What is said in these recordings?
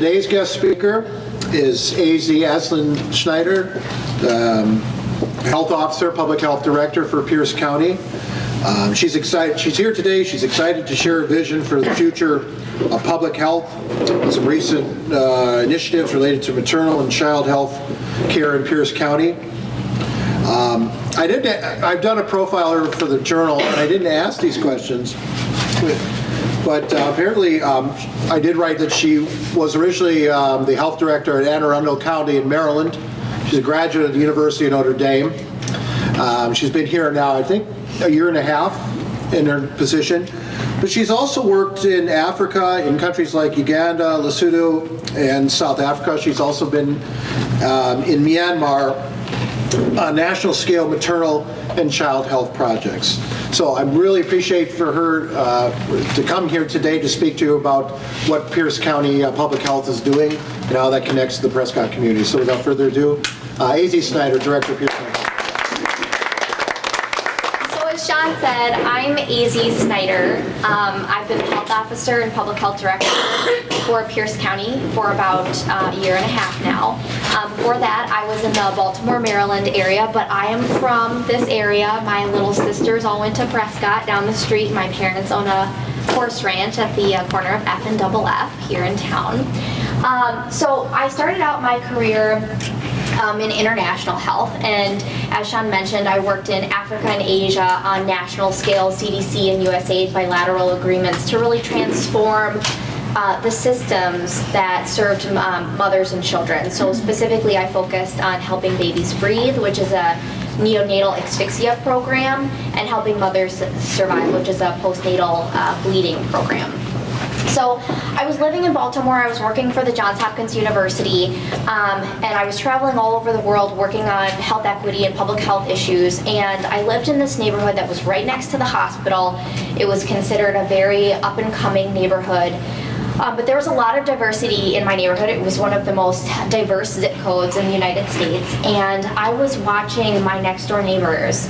Today's guest speaker is A.Z. Snyder, Health Officer, Public Health Director for Pierce County. She's excited. She's here today. She's excited to share a vision for the future of public health, some recent initiatives related to maternal and child health care in Pierce County. I've done a profile for the Journal, and I didn't ask these questions, but apparently I did write that she was originally the health director at Anne Arundel County in Maryland. She's a graduate of the University of Notre Dame. She's been here now, I think, a year and a half in her position. But she's also worked in Africa, in countries like Uganda, Lesotho, and South Africa. She's also been in Myanmar on national scale maternal and child health projects. So I really appreciate for her to come here today to speak to you about what Pierce County Public Health is doing and how that connects to the Prescott community. So without further ado, A.Z. Snyder, Director of Pierce County. As Sean said, I'm A.Z. Snyder. I've been Health Officer and Public Health Director for Pierce County for about a year and a half now. Before that, I was in the Baltimore, Maryland area, but I am from this area. My little sisters all went to Prescott down the street. My parents own a horse ranch at the corner of F and Double F here in town. So I started out my career in international health, and as Sean mentioned, I worked in Africa and Asia on national scale CDC and USAID bilateral agreements to really transform the systems that served mothers and children. So specifically, I focused on helping babies breathe, which is a neonatal asphyxia program, and helping mothers survive, which is a postnatal bleeding program. So I was living in Baltimore, I was working for the Johns Hopkins University, and I was traveling all over the world working on health equity and public health issues, and I lived in this neighborhood that was right next to the hospital. It was considered a very up-and-coming neighborhood, but there was a lot of diversity in my neighborhood. It was one of the most diverse zip codes in the United States, and I was watching my next-door neighbors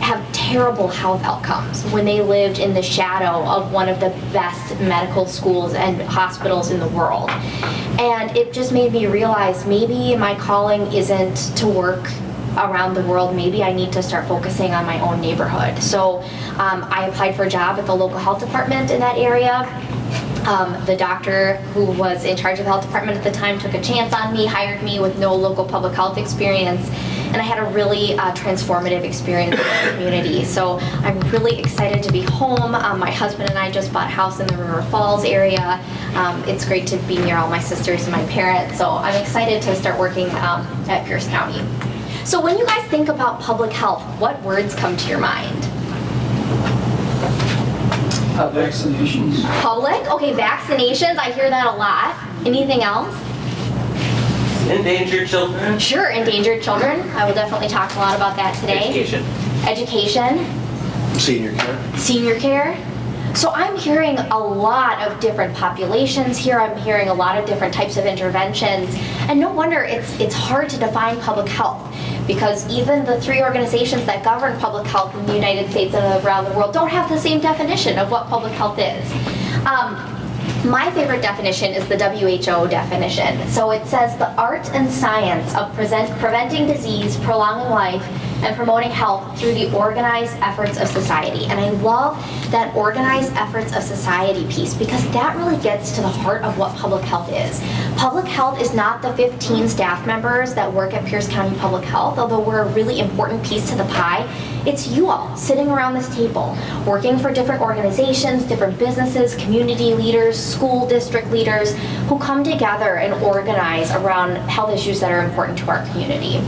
have terrible health outcomes when they lived in the shadow of one of the best medical schools and hospitals in the world. And it just made me realize maybe my calling isn't to work around the world. Maybe I need to start focusing on my own neighborhood. So I applied for a job at the local health department in that area. The doctor who was in charge of the health department at the time took a chance on me, hired me with no local public health experience, and I had a really transformative experience in the community. So I'm really excited to be home. My husband and I just bought a house in the River Falls area. It's great to be near all my sisters and my parents, so I'm excited to start working at Pierce County. So when you guys think about public health, what words come to your mind? Vaccinations. Public? Okay, vaccinations. I hear that a lot. Anything else? Endangered children. Sure, endangered children. I will definitely talk a lot about that today. Education. Education. Senior care. Senior care. So I'm hearing a lot of different populations here. I'm hearing a lot of different types of interventions. And no wonder it's hard to define public health, because even the three organizations that govern public health in the United States and around the world don't have the same definition of what public health is. My favorite definition is the WHO definition. So it says the art and science of preventing disease, prolonging life, and promoting health through the organized efforts of society. And I love that organized efforts of society piece, because that really gets to the heart of what public health is. Public health is not the 15 staff members that work at Pierce County Public Health, although we're a really important piece to the pie. It's you all sitting around this table, working for different organizations, different businesses, community leaders, school district leaders, who come together and organize around health issues that are important to our community.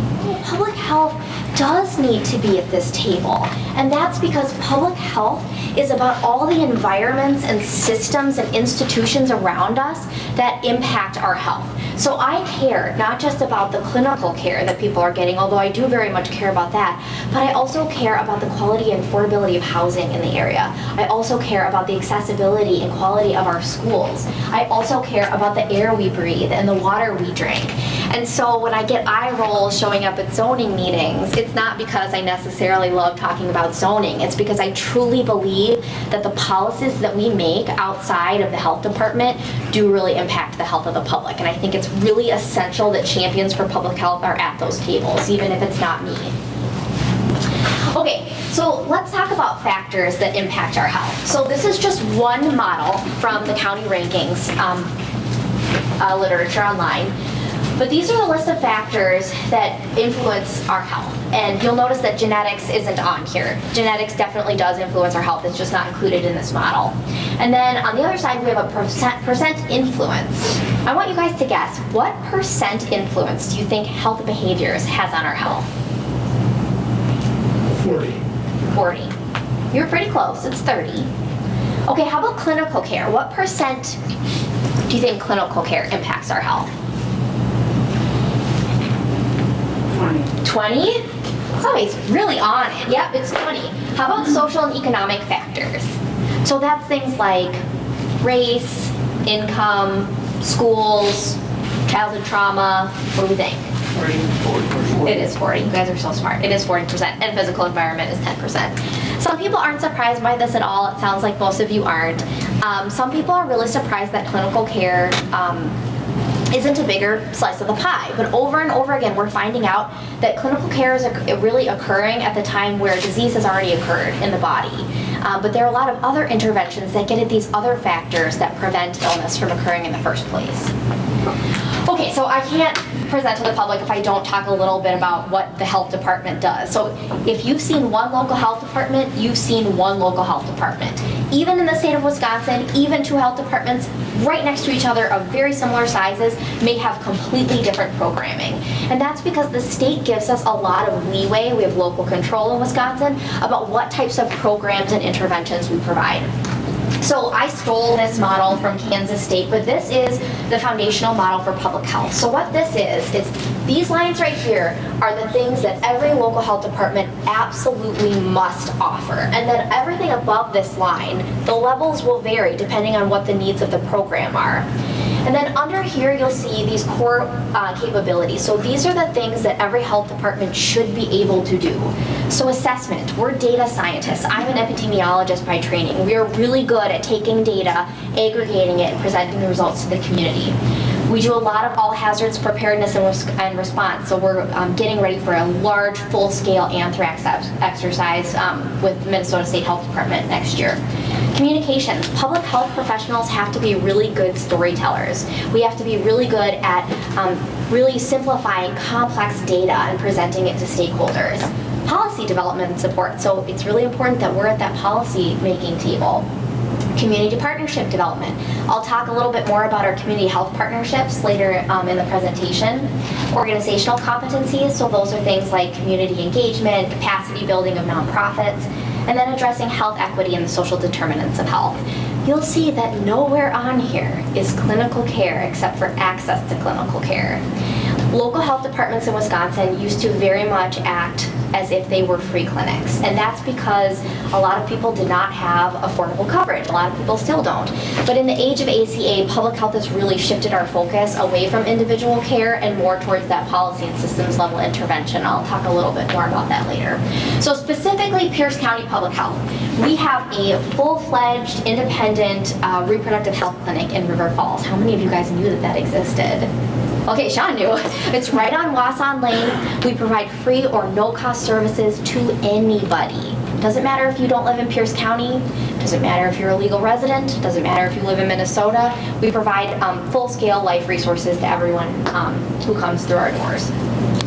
Public health does need to be at this table, and that's because public health is about all the environments and systems and institutions around us that impact our health. So I care not just about the clinical care that people are getting, although I do very much care about that, but I also care about the quality and affordability of housing in the area. I also care about the accessibility and quality of our schools. I also care about the air we breathe and the water we drink. And so when I get eye rolls showing up at zoning meetings, it's not because I necessarily love talking about zoning. It's because I truly believe that the policies that we make outside of the health department do really impact the health of the public. And I think it's really essential that champions for public health are at those tables, even if it's not me. Okay, so let's talk about factors that impact our health. So this is just one model from the county rankings literature online. But these are the list of factors that influence our health. And you'll notice that genetics isn't on here. Genetics definitely does influence our health. It's just not included in this model. And then on the other side, we have a percent influence. I want you guys to guess, what percent influence do you think health behaviors has on our health? 40. You're pretty close. It's 30. Okay, how about clinical care? What percent do you think clinical care impacts our health? 20? Somebody's really on it. Yep, it's 20. How about social and economic factors? So that's things like race, income, schools, childhood trauma. What do we think? 40. It is 40. You guys are so smart. It is 40%, and physical environment is 10%. Some people aren't surprised by this at all. It sounds like most of you aren't. Some people are really surprised that clinical care isn't a bigger slice of the pie. But over and over again, we're finding out that clinical care is really occurring at the time where disease has already occurred in the body. But there are a lot of other interventions that get at these other factors that prevent illness from occurring in the first place. Okay, so I can't present to the public if I don't talk a little bit about what the health department does. So if you've seen one local health department, you've seen one local health department. Even in the state of Wisconsin, even two health departments right next to each other of very similar sizes may have completely different programming. And that's because the state gives us a lot of leeway, we have local control in Wisconsin, about what types of programs and interventions we provide. So I stole this model from Kansas State, but this is the foundational model for public health. So what this is these lines right here are the things that every local health department absolutely must offer. And then everything above this line, the levels will vary depending on what the needs of the program are. And then under here, you'll see these core capabilities. So these are the things that every health department should be able to do. So assessment, we're data scientists. I'm an epidemiologist by training. We are really good at taking data, aggregating it, and presenting the results to the community. We do a lot of all hazards preparedness and response. So we're getting ready for a large full-scale anthrax exercise with Minnesota State Health Department next year. Communications. Public health professionals have to be really good storytellers. We have to be really good at really simplifying complex data and presenting it to stakeholders. Policy development and support. So it's really important that we're at that policy making table. Community partnership development. I'll talk a little bit more about our community health partnerships later in the presentation. Organizational competencies, so those are things like community engagement, capacity building of nonprofits, and then addressing health equity and the social determinants of health. You'll see that nowhere on here is clinical care except for access to clinical care. Local health departments in Wisconsin used to very much act as if they were free clinics. And that's because a lot of people did not have affordable coverage. A lot of people still don't. But in the age of ACA, public health has really shifted our focus away from individual care and more towards that policy and systems level intervention. I'll talk a little bit more about that later. So specifically Pierce County Public Health. We have a full-fledged independent reproductive health clinic in River Falls. How many of you guys knew that that existed? Okay, Sean knew. It's right on Wasson Lane. We provide free or no-cost services to anybody. Doesn't matter if you don't live in Pierce County. Doesn't matter if you're a legal resident. Doesn't matter if you live in Minnesota. We provide full-scale life resources to everyone who comes through our doors.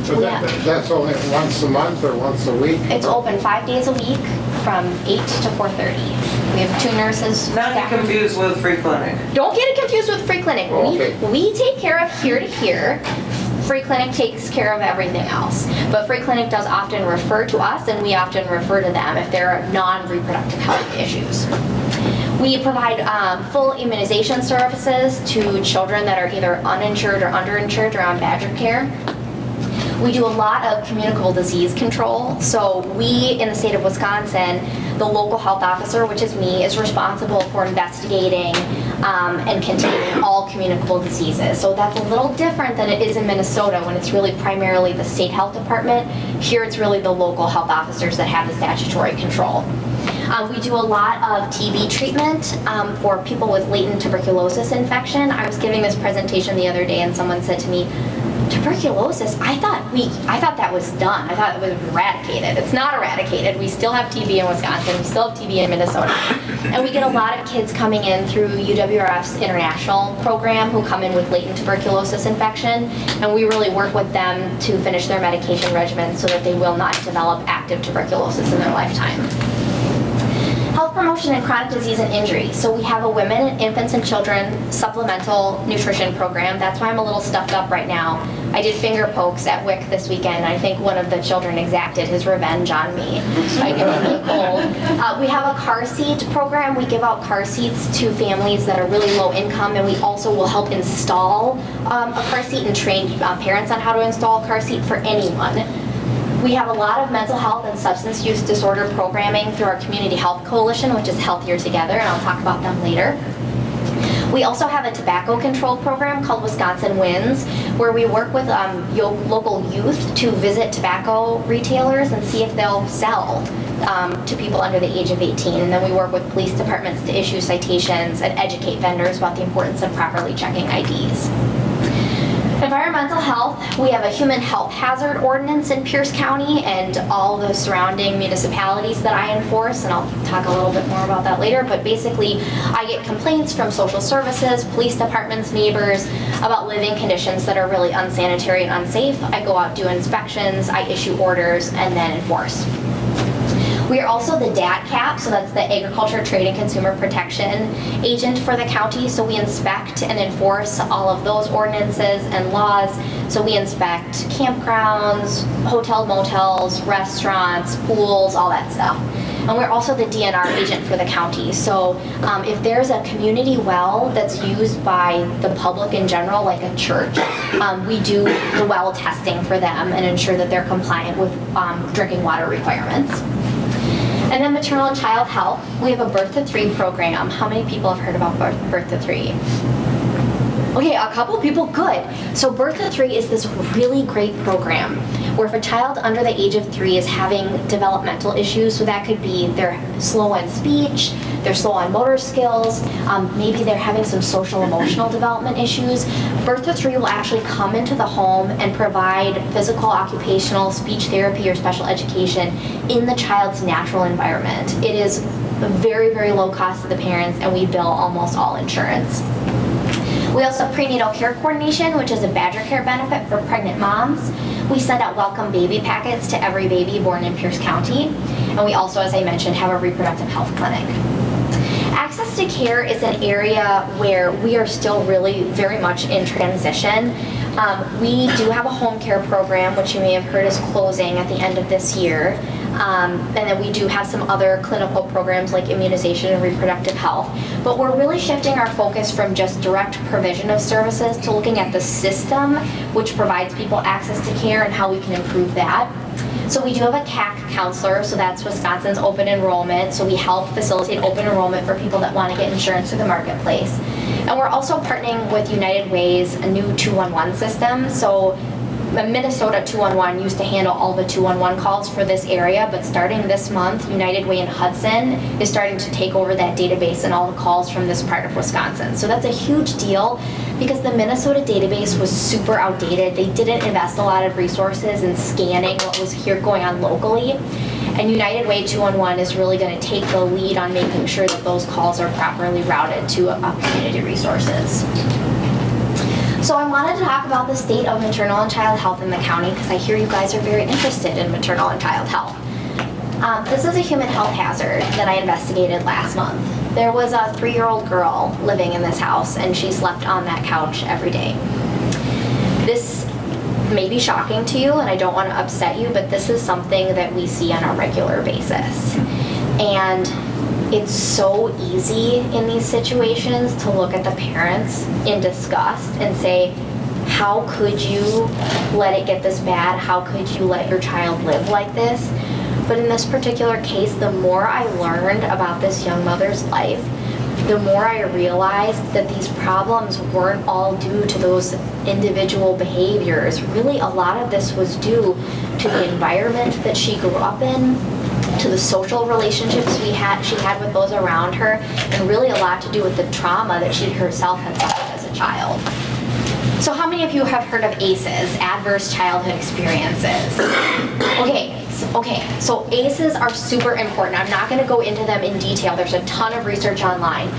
So that's only once a month or once a week? It's open 5 days a week from 8 to 4:30. We have 2 nurses. Not get confused with free clinic. Don't get it confused with free clinic. Okay. We take care of here to here. Free clinic takes care of everything else. But free clinic does often refer to us, and we often refer to them if there are non-reproductive health issues. We provide full immunization services to children that are either uninsured or underinsured or on Badger care. We do a lot of communicable disease control. So we, in the state of Wisconsin, the local health officer, which is me, is responsible for investigating and containing all communicable diseases. So that's a little different than it is in Minnesota when it's really primarily the state health department. Here it's really the local health officers that have the statutory control. We do a lot of TB treatment for people with latent tuberculosis infection. I was giving this presentation the other day and someone said to me, tuberculosis, I thought that was done. I thought it was eradicated. It's not eradicated. We still have TB in Wisconsin. We still have TB in Minnesota. And we get a lot of kids coming in through UWRF's international program who come in with latent tuberculosis infection. And we really work with them to finish their medication regimen so that they will not develop active tuberculosis in their lifetime. Health promotion and chronic disease and injury. So we have a women, infants, and children supplemental nutrition program. That's why I'm a little stuffed up right now. I did finger pokes at WIC this weekend. I think one of the children exacted his revenge on me by giving me a cold. We have a car seat program. We give out car seats to families that are really low income, and we also will help install a car seat and train parents on how to install a car seat for anyone. We have a lot of mental health and substance use disorder programming through our Community Health Coalition, which is Healthier Together, and I'll talk about them later. We also have a tobacco control program called Wisconsin Wins, where we work with local youth to visit tobacco retailers and see if they'll sell to people under the age of 18. And then we work with police departments to issue citations and educate vendors about the importance of properly checking IDs. Environmental health, we have a human health hazard ordinance in Pierce County and all the surrounding municipalities that I enforce, and I'll talk a little bit more about that later, but basically I get complaints from social services, police departments, neighbors about living conditions that are really unsanitary and unsafe. I go out, do inspections, I issue orders, and then enforce. We are also the DATCAP, so that's the Agriculture, Trade, and Consumer Protection agent for the county. So we inspect and enforce all of those ordinances and laws. So we inspect campgrounds, hotel motels, restaurants, pools, all that stuff. And we're also the DNR agent for the county. So if there's a community well that's used by the public in general, like a church, we do the well testing for them and ensure that they're compliant with drinking water requirements. And then maternal and child health, we have a birth to 3 program. How many people have heard about birth to 3? Okay, a couple people, good. So birth to 3 is this really great program where if a child under the age of 3 is having developmental issues, so that could be they're slow on speech, they're slow on motor skills, maybe they're having some social emotional development issues, birth to 3 will actually come into the home and provide physical, occupational, speech therapy, or special education in the child's natural environment. It is very, very low cost to the parents, and we bill almost all insurance. We also have prenatal care coordination, which is a Badger Care benefit for pregnant moms. We send out welcome baby packets to every baby born in Pierce County. And we also, as I mentioned, have a reproductive health clinic. Access to care is an area where we are still really very much in transition. We do have a home care program, which you may have heard is closing at the end of this year. And then we do have some other clinical programs like immunization and reproductive health. But we're really shifting our focus from just direct provision of services to looking at the system which provides people access to care and how we can improve that. So we do have a CAC counselor, so that's Wisconsin's open enrollment. So we help facilitate open enrollment for people that want to get insurance through the marketplace. And we're also partnering with United Way's a new 211 system. So Minnesota 211 used to handle all the 211 calls for this area, but starting this month, United Way in Hudson is starting to take over that database and all the calls from this part of Wisconsin. So that's a huge deal because the Minnesota database was super outdated. They didn't invest a lot of resources in scanning what was here going on locally. And United Way 211 is really going to take the lead on making sure that those calls are properly routed to community resources. So I wanted to talk about the state of maternal and child health in the county because I hear you guys are very interested in maternal and child health. This is a human health hazard that I investigated last month. There was a 3-year-old girl living in this house and she slept on that couch every day. This may be shocking to you and I don't want to upset you, but this is something that we see on a regular basis. And it's so easy in these situations to look at the parents in disgust and say, how could you let it get this bad? How could you let your child live like this? But in this particular case, the more I learned about this young mother's life, the more I realized that these problems weren't all due to those individual behaviors. Really, a lot of this was due to the environment that she grew up in, to the social relationships she had with those around her, and really a lot to do with the trauma that she herself had suffered as a child. So how many of you have heard of ACEs, Adverse Childhood Experiences? Okay, so ACEs are super important. I'm not going to go into them in detail. There's a ton of research online.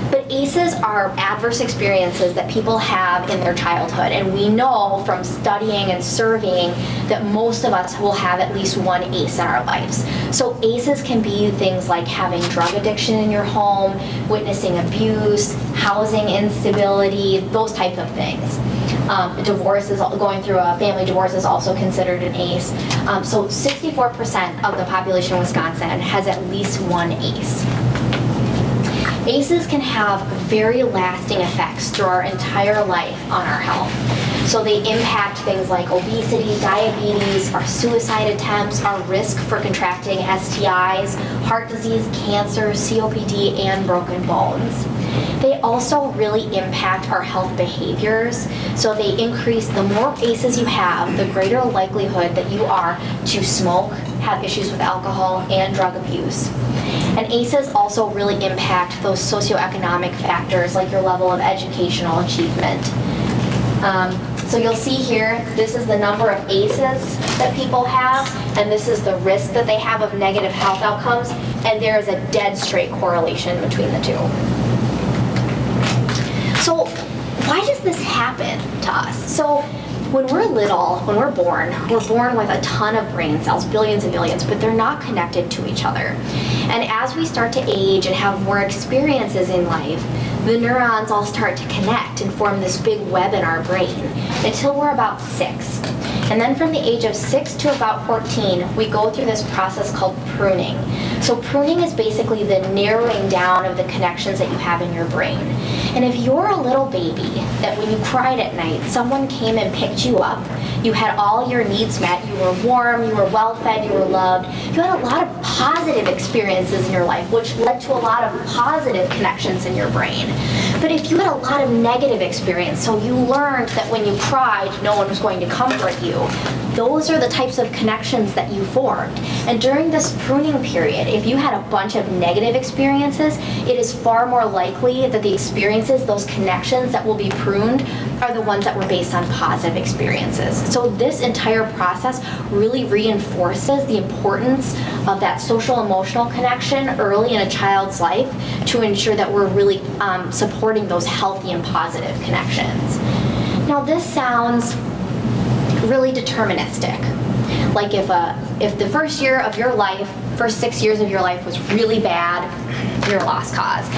But ACEs are adverse experiences that people have in their childhood. And we know from studying and surveying that most of us will have at least one ACE in our lives. So ACEs can be things like having drug addiction in your home, witnessing abuse, housing instability, those types of things. Going through a family divorce is also considered an ACE. So 64% of the population of Wisconsin has at least one ACE. ACEs can have very lasting effects through our entire life on our health. So they impact things like obesity, diabetes, our suicide attempts, our risk for contracting STIs, heart disease, cancer, COPD, and broken bones. They also really impact our health behaviors. So they increase, the more ACEs you have, the greater likelihood that you are to smoke, have issues with alcohol, and drug abuse. And ACEs also really impact those socioeconomic factors like your level of educational achievement. So you'll see here, this is the number of ACEs that people have, and this is the risk that they have of negative health outcomes, and there is a dead straight correlation between the two. So why does this happen to us? So when we're little, when we're born with a ton of brain cells, billions and billions, but they're not connected to each other. And as we start to age and have more experiences in life, the neurons all start to connect and form this big web in our brain until we're about 6. And then from the age of 6 to about 14, we go through this process called pruning. So pruning is basically the narrowing down of the connections that you have in your brain. And if you're a little baby that when you cried at night, someone came and picked you up, you had all your needs met, you were warm, you were well fed, you were loved, you had a lot of positive experiences in your life, which led to a lot of positive connections in your brain. But if you had a lot of negative experience, so you learned that when you cried, no one was going to comfort you, those are the types of connections that you formed. And during this pruning period, if you had a bunch of negative experiences, it is far more likely that the experiences, those connections that will be pruned, are the ones that were based on positive experiences. So this entire process really reinforces the importance of that social emotional connection early in a child's life to ensure that we're really supporting those healthy and positive connections. Now this sounds really deterministic. Like if the first year of your life, first 6 years of your life was really bad, you're a lost cause.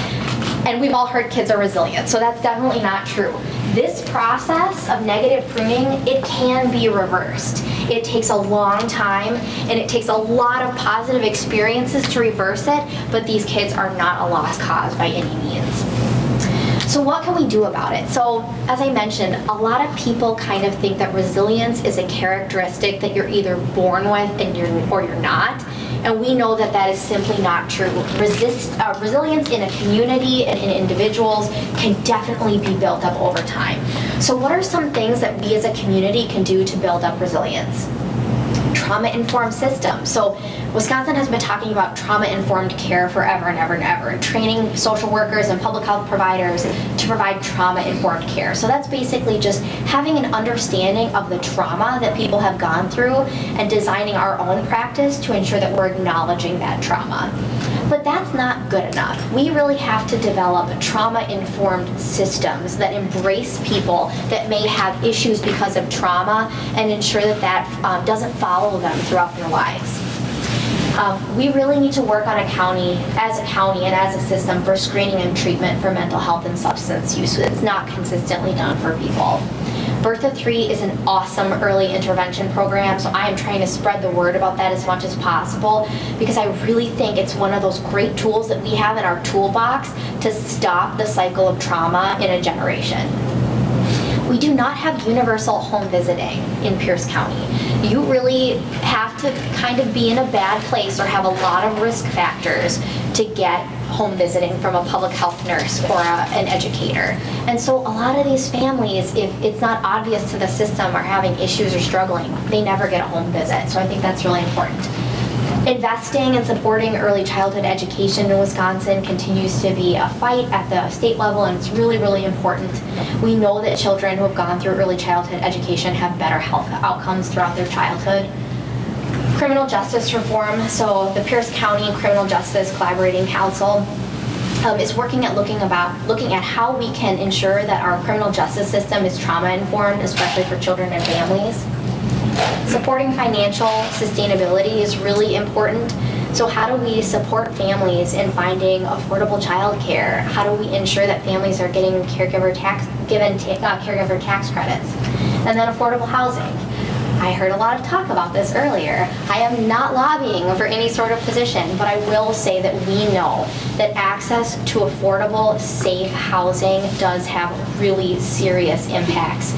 And we've all heard kids are resilient, so that's definitely not true. This process of negative pruning, it can be reversed. It takes a long time, and it takes a lot of positive experiences to reverse it, but these kids are not a lost cause by any means. So what can we do about it? So as I mentioned, a lot of people kind of think that resilience is a characteristic that you're either born with or you're not. And we know that that is simply not true. Resilience in a community and in individuals can definitely be built up over time. So what are some things that we as a community can do to build up resilience? Trauma-informed systems. So Wisconsin has been talking about trauma-informed care forever and ever and ever, and training social workers and public health providers to provide trauma-informed care. So that's basically just having an understanding of the trauma that people have gone through and designing our own practice to ensure that we're acknowledging that trauma. But that's not good enough. We really have to develop trauma-informed systems that embrace people that may have issues because of trauma and ensure that that doesn't follow them throughout their lives. We really need to work on a county and as a system for screening and treatment for mental health and substance use. It's not consistently done for people. Birth to 3 is an awesome early intervention program, so I am trying to spread the word about that as much as possible because I really think it's one of those great tools that we have in our toolbox to stop the cycle of trauma in a generation. We do not have universal home visiting in Pierce County. you really have to kind of be in a bad place or have a lot of risk factors to get home visiting from a public health nurse or an educator. And so a lot of these families, if it's not obvious to the system, are having issues or struggling, they never get a home visit. So I think that's really important. Investing and supporting early childhood education in Wisconsin continues to be a fight at the state level, and it's really, really important. We know that children who have gone through early childhood education have better health outcomes throughout their childhood. Criminal justice reform, so the Pierce County Criminal Justice Collaborating Council is working at looking at how we can ensure that our criminal justice system is trauma-informed, especially for children and families. Supporting financial sustainability is really important. So how do we support families in finding affordable childcare? How do we ensure that families are getting caregiver tax credits? And then affordable housing. I heard a lot of talk about this earlier. I am not lobbying for any sort of position, but I will say that we know that access to affordable, safe housing does have really serious impacts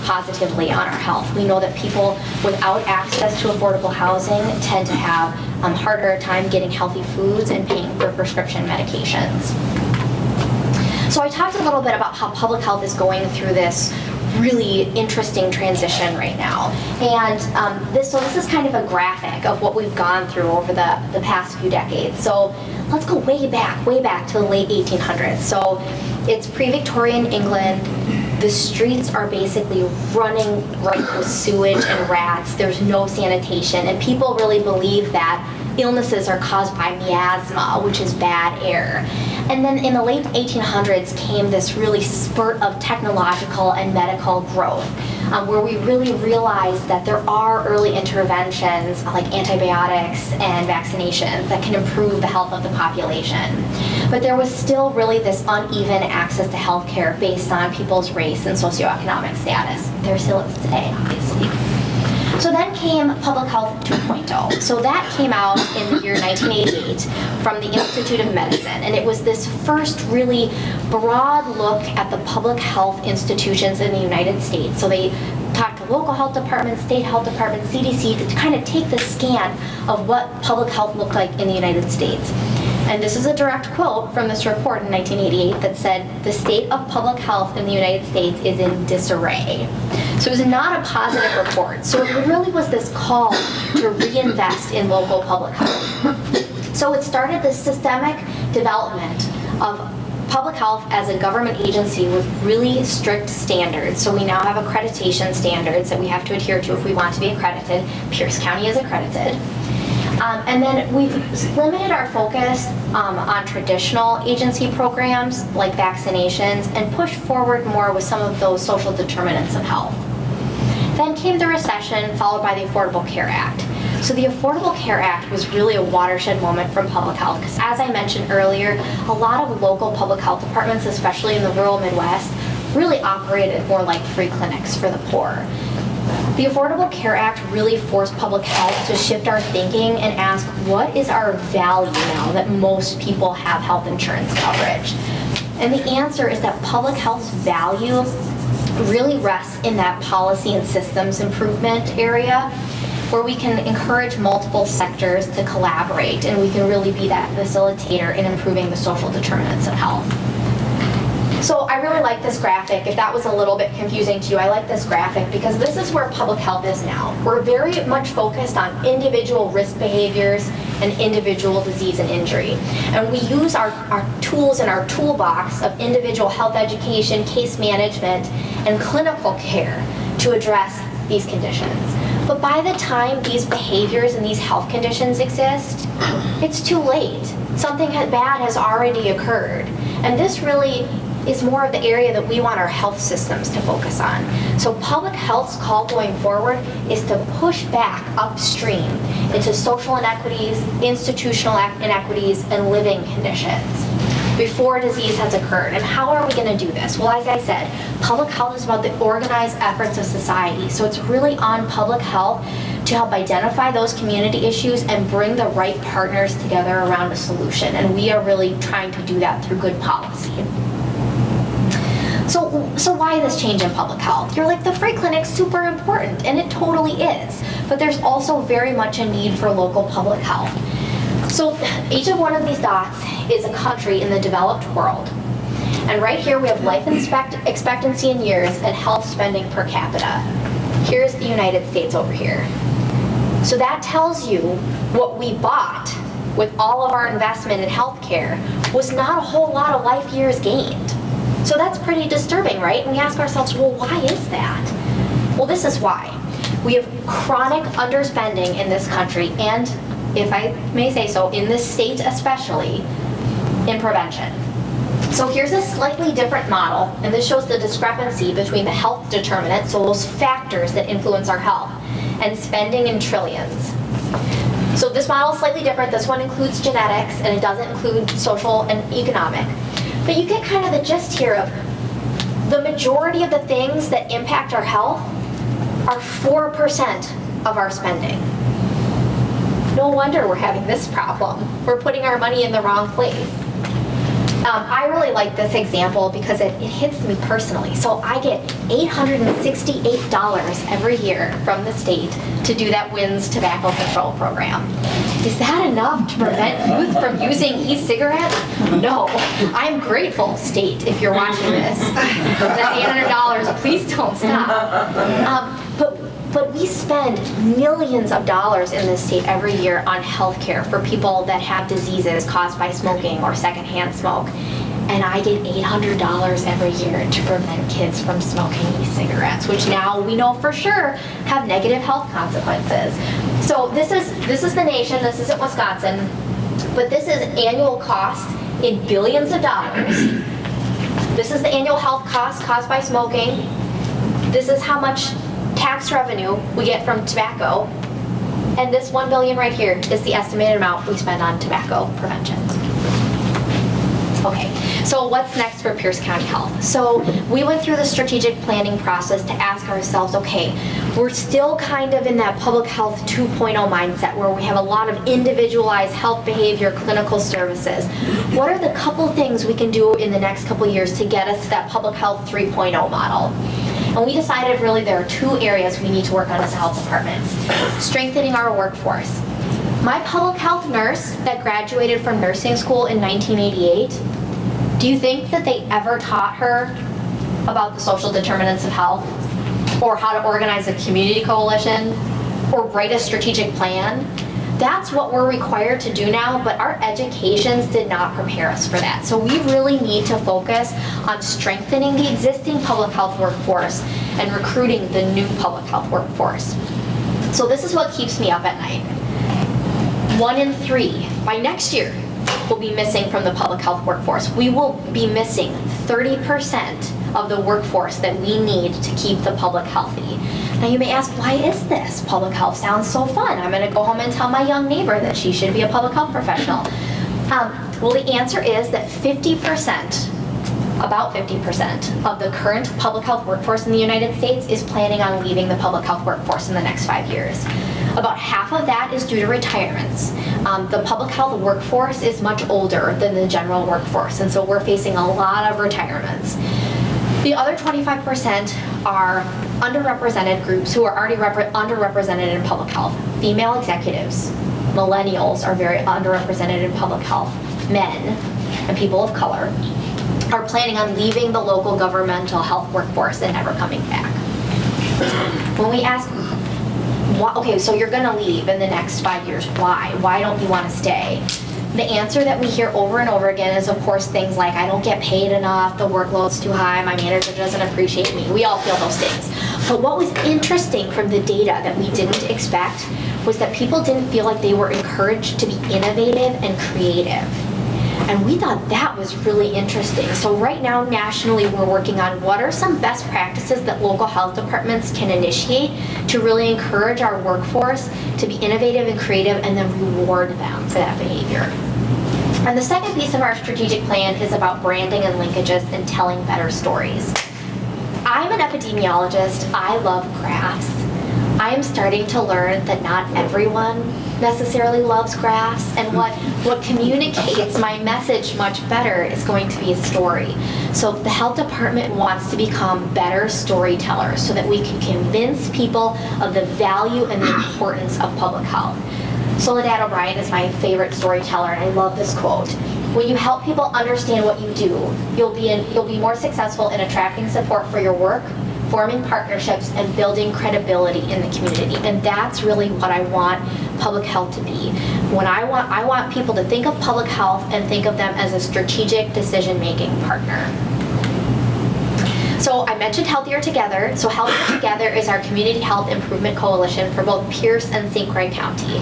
positively on our health. We know that people without access to affordable housing tend to have harder time getting healthy foods and paying for prescription medications. So I talked a little bit about how public health is going through this really interesting transition right now. And this is kind of a graphic of what we've gone through over the past few decades. So let's go way back to the late 1800s. So it's pre-Victorian England. The streets are basically running right with sewage and rats. There's no sanitation, and people really believe that illnesses are caused by miasma, which is bad air. And then in the late 1800s came this really spurt of technological and medical growth, where we really realized that there are early interventions like antibiotics and vaccinations that can improve the health of the population. But there was still really this uneven access to health care based on people's race and socioeconomic status. There still is today, obviously. So then came Public Health 2.0. So that came out in the year 1988 from the Institute of Medicine, and it was this first really broad look at the public health institutions in the United States. So they talked to local health departments, state health departments, CDC, to kind of take the scan of what public health looked like in the United States. And this is a direct quote from this report in 1988 that said, "The state of public health in the United States is in disarray." So it was not a positive report. So it really was this call to reinvest in local public health. So it started this systemic development of public health as a government agency with really strict standards. So we now have accreditation standards that we have to adhere to if we want to be accredited. Pierce County is accredited. And then we've limited our focus on traditional agency programs like vaccinations and pushed forward more with some of those social determinants of health. Then came the recession, followed by the Affordable Care Act. So the Affordable Care Act was really a watershed moment from public health, because as I mentioned earlier, a lot of local public health departments, especially in the rural Midwest, really operated more like free clinics for the poor. The Affordable Care Act really forced public health to shift our thinking and ask, what is our value now that most people have health insurance coverage? And the answer is that public health's value really rests in that policy and systems improvement area, where we can encourage multiple sectors to collaborate, and we can really be that facilitator in improving the social determinants of health. So I really like this graphic. If that was a little bit confusing to you, I like this graphic because this is where public health is now. We're very much focused on individual risk behaviors and individual disease and injury. And we use our tools in our toolbox of individual health education, case management, and clinical care to address these conditions. But by the time these behaviors and these health conditions exist, it's too late. Something bad has already occurred. And this really is more of the area that we want our health systems to focus on. So public health's call going forward is to push back upstream into social inequities, institutional inequities, and living conditions before disease has occurred. And how are we going to do this? Well, as I said, public health is about the organized efforts of society. So it's really on public health to help identify those community issues and bring the right partners together around a solution. And we are really trying to do that through good policy. So why this change in public health? You're like, the free clinic's super important, and it totally is. But there's also very much a need for local public health. So each of one of these dots is a country in the developed world. And right here we have life expectancy in years and health spending per capita. Here's the United States over here. So that tells you what we bought with all of our investment in healthcare was not a whole lot of life years gained. So that's pretty disturbing, right? And we ask ourselves, well, why is that? Well, this is why. We have chronic underspending in this country, and if I may say so, in this state especially, in prevention. So here's a slightly different model, and this shows the discrepancy between the health determinants, so those factors that influence our health, and spending in trillions. So this model is slightly different. This one includes genetics, and it doesn't include social and economic. But you get kind of the gist here of the majority of the things that impact our health are 4% of our spending. No wonder we're having this problem. We're putting our money in the wrong place. I really like this example because it hits me personally. So I get $868 every year from the state to do that WINS tobacco control program. Is that enough to prevent youth from using e-cigarettes? No. I'm grateful, state, if you're watching this. That $800, please don't stop. But we spend millions of dollars in this state every year on healthcare for people that have diseases caused by smoking or secondhand smoke. And I get $800 every year to prevent kids from smoking e-cigarettes, which now we know for sure have negative health consequences. So this is the nation, this isn't Wisconsin, but this is annual cost in billions of dollars. This is the annual health cost caused by smoking. This is how much tax revenue we get from tobacco, and this $1 billion right here is the estimated amount we spend on tobacco prevention. Okay, so what's next for Pierce County Health? So we went through the strategic planning process to ask ourselves, okay, we're still kind of in that public health 2.0 mindset where we have a lot of individualized health behavior clinical services. What are the couple things we can do in the next couple years to get us to that public health 3.0 model? And we decided really there are two areas we need to work on as a health department. Strengthening our workforce. My public health nurse that graduated from nursing school in 1988, do you think that they ever taught her about the social determinants of health? Or how to organize a community coalition? Or write a strategic plan? That's what we're required to do now, but our educations did not prepare us for that. So we really need to focus on strengthening the existing public health workforce and recruiting the new public health workforce. So this is what keeps me up at night. 1 in 3 by next year will be missing from the public health workforce. We will be missing 30% of the workforce that we need to keep the public healthy. Now you may ask, why is this? Public health sounds so fun. I'm going to go home and tell my young neighbor that she should be a public health professional. Well, the answer is that 50%, about 50% of the current public health workforce in the United States is planning on leaving the public health workforce in the next 5 years. About half of that is due to retirements. The public health workforce is much older than the general workforce, and so we're facing a lot of retirements. The other 25% are underrepresented groups who are already underrepresented in public health. Female executives, millennials are very underrepresented in public health. Men and people of color are planning on leaving the local governmental health workforce and never coming back. When we ask, okay, so you're going to leave in the next 5 years, why? Why don't you want to stay? The answer that we hear over and over again is, of course, things like, I don't get paid enough, the workload's too high, my manager doesn't appreciate me. We all feel those things. But what was interesting from the data that we didn't expect was that people didn't feel like they were encouraged to be innovative and creative. And we thought that was really interesting. So right now, nationally, we're working on what are some best practices that local health departments can initiate to really encourage our workforce to be innovative and creative and then reward them for that behavior. And the second piece of our strategic plan is about branding and linkages and telling better stories. I'm an epidemiologist. I love graphs. I am starting to learn that not everyone necessarily loves graphs, and what communicates my message much better is going to be a story. So the health department wants to become better storytellers so that we can convince people of the value and the importance of public health. Soledad O'Brien is my favorite storyteller, and I love this quote. When you help people understand what you do, you'll be more successful in attracting support for your work, forming partnerships, and building credibility in the community. And that's really what I want public health to be. I want people to think of public health and think of them as a strategic decision-making partner. So I mentioned Healthier Together. So Healthier Together is our community health improvement coalition for both Pierce and St. Croix County.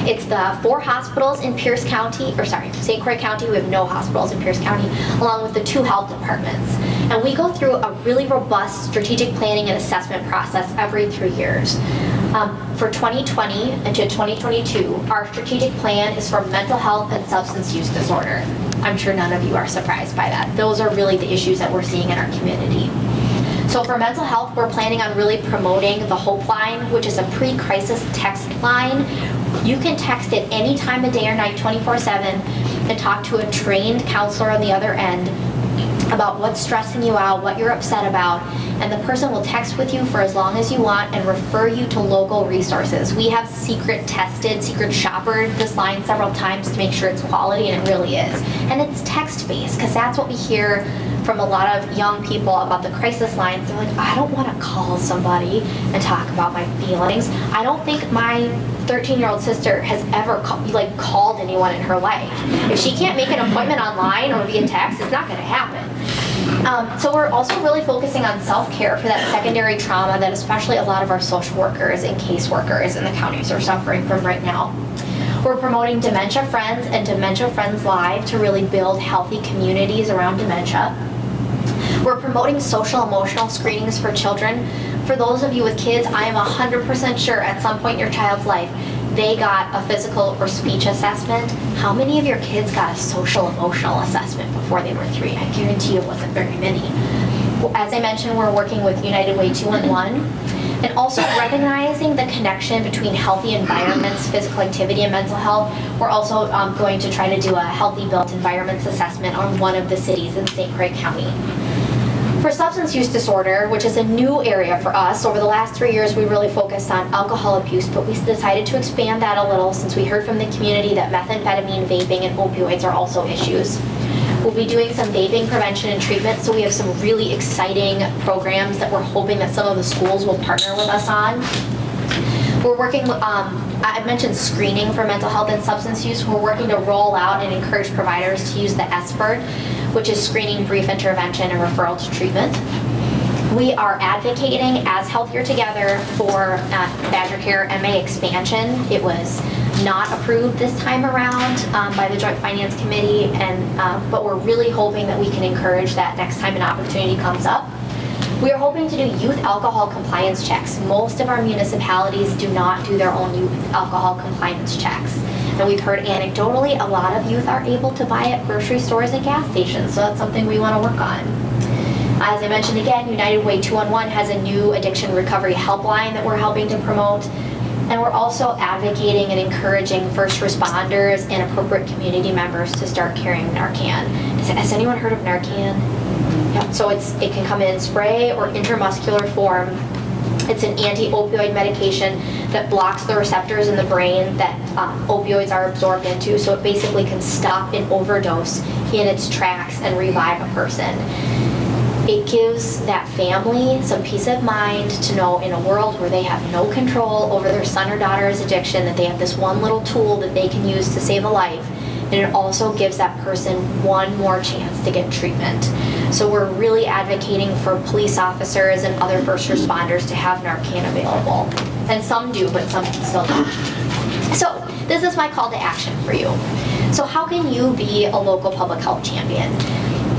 It's the 4 hospitals in Pierce County, St. Croix County. We have no hospitals in Pierce County, along with the 2 health departments. And we go through a really robust strategic planning and assessment process every 3 years. For 2020 and to 2022, our strategic plan is for mental health and substance use disorder. I'm sure none of you are surprised by that. Those are really the issues that we're seeing in our community. So for mental health, we're planning on really promoting the Hope Line, which is a pre-crisis text line. You can text it any time of day or night, 24/7, and talk to a trained counselor on the other end about what's stressing you out, what you're upset about, and the person will text with you for as long as you want and refer you to local resources. We have secret shoppered this line several times to make sure it's quality, and it really is. And it's text-based, because that's what we hear from a lot of young people about the crisis lines. They're like, I don't want to call somebody and talk about my feelings. I don't think my 13-year-old sister has ever called anyone in her life. If she can't make an appointment online or via text, it's not going to happen. So we're also really focusing on self-care for that secondary trauma that especially a lot of our social workers and caseworkers in the counties are suffering from right now. We're promoting Dementia Friends and Dementia Friends Live to really build healthy communities around dementia. We're promoting social-emotional screenings for children. For those of you with kids, I am 100% sure at some point in your child's life, they got a physical or speech assessment. How many of your kids got a social-emotional assessment before they were 3? I guarantee it wasn't very many. As I mentioned, we're working with United Way 211, and also recognizing the connection between healthy environments, physical activity, and mental health. We're also going to try to do a healthy built environments assessment on one of the cities in St. Croix County. For substance use disorder, which is a new area for us, over the last 3 years we really focused on alcohol abuse, but we decided to expand that a little since we heard from the community that methamphetamine, vaping, and opioids are also issues. We'll be doing some vaping prevention and treatment, so we have some really exciting programs that we're hoping that some of the schools will partner with us on. We're working, I mentioned screening for mental health and substance use. We're working to roll out and encourage providers to use the SBIRT, which is screening, brief intervention, and referral to treatment. We are advocating as Healthier Together for Badger Care MA expansion. It was not approved this time around by the Joint Finance Committee, but we're really hoping that we can encourage that next time an opportunity comes up. We are hoping to do youth alcohol compliance checks. Most of our municipalities do not do their own youth alcohol compliance checks. And we've heard anecdotally a lot of youth are able to buy at grocery stores and gas stations, so that's something we want to work on. As I mentioned again, United Way 211 has a new addiction recovery helpline that we're helping to promote. And we're also advocating and encouraging first responders and appropriate community members to start carrying Narcan. Has anyone heard of Narcan? Yeah. So it can come in spray or intramuscular form. It's an anti-opioid medication that blocks the receptors in the brain that opioids are absorbed into, so it basically can stop an overdose in its tracks and revive a person. It gives that family some peace of mind to know in a world where they have no control over their son or daughter's addiction that they have this one little tool that they can use to save a life. And it also gives that person one more chance to get treatment. So we're really advocating for police officers and other first responders to have Narcan available. And some do, but some still don't. So this is my call to action for you. So how can you be a local public health champion?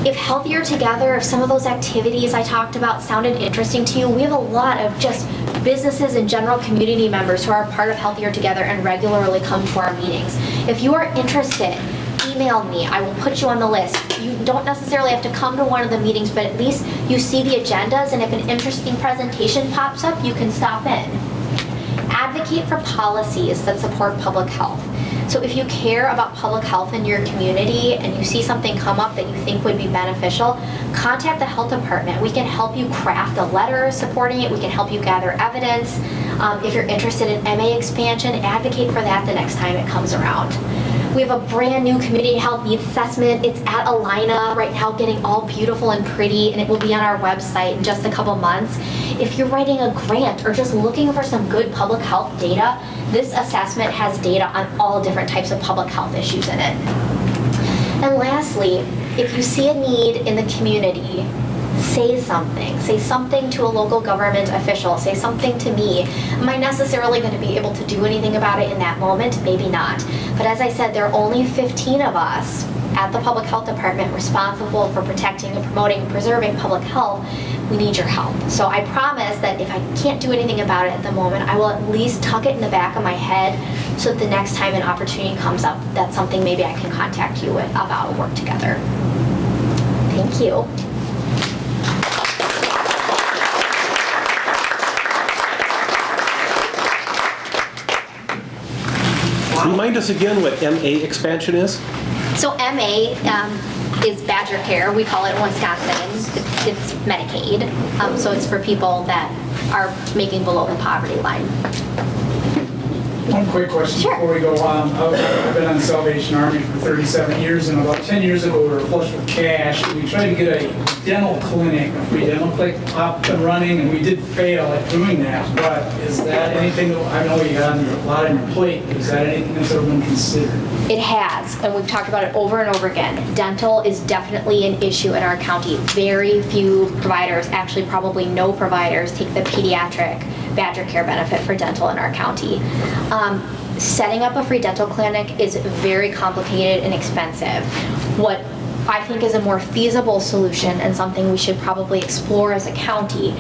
If Healthier Together, if some of those activities I talked about sounded interesting to you, we have a lot of just businesses and general community members who are part of Healthier Together and regularly come to our meetings. If you are interested, email me. I will put you on the list. You don't necessarily have to come to one of the meetings, but at least you see the agendas, and if an interesting presentation pops up, you can stop in. advocate for policies that support public health. So if you care about public health in your community and you see something come up that you think would be beneficial, contact the health department. We can help you craft a letter supporting it. We can help you gather evidence. If you're interested in MA expansion, advocate for that the next time it comes around. We have a brand new community health needs assessment. It's at Alina right now, getting all beautiful and pretty, and it will be on our website in just a couple months. If you're writing a grant or just looking for some good public health data, this assessment has data on all different types of public health issues in it. And lastly, if you see a need in the community, say something. Say something to a local government official. Say something to me. Am I necessarily going to be able to do anything about it in that moment? Maybe not. But as I said, there are only 15 of us at the Public Health Department responsible for protecting and promoting and preserving public health. We need your help. So I promise that if I can't do anything about it at the moment, I will at least tuck it in the back of my head so that the next time an opportunity comes up, that's something maybe I can contact you with about and work together. Thank you. Remind us again what MA expansion is? So MA is Badger Care. We call it in Wisconsin. It's Medicaid. So it's for people that are making below the poverty line. One quick question Sure. before we go on. I've been on the Salvation Army for 37 years, and about 10 years ago, we were flush with cash. We tried to get a dental clinic, a free dental clinic up and running, and we did fail at doing that. But is that anything, I know you have a lot on your plate, but is that anything that's ever been considered? It has, and we've talked about it over and over again. Dental is definitely an issue in our county. Very few providers, actually probably no providers, take the pediatric Badger Care benefit for dental in our county. Setting up a free dental clinic is very complicated and expensive. What I think is a more feasible solution and something we should probably explore as a county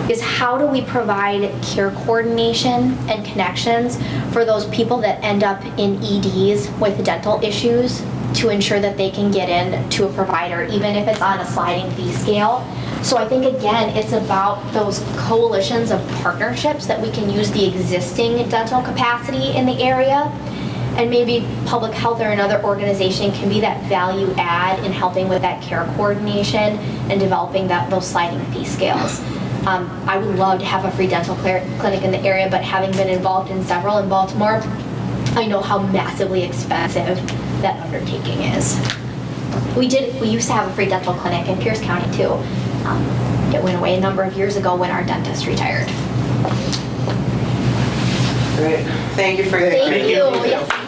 is how do we provide care coordination and connections for those people that end up in EDs with dental issues to ensure that they can get in to a provider, even if it's on a sliding fee scale. So I think, again, it's about those coalitions of partnerships that we can use the existing dental capacity in the area, and maybe public health or another organization can be that value add in helping with that care coordination and developing those sliding fee scales. I would love to have a free dental clinic in the area, but having been involved in several in Baltimore, I know how massively expensive that undertaking is. We used to have a free dental clinic in Pierce County too. It went away a number of years ago when our dentist retired. Great. Thank you for your Thank you. Yes.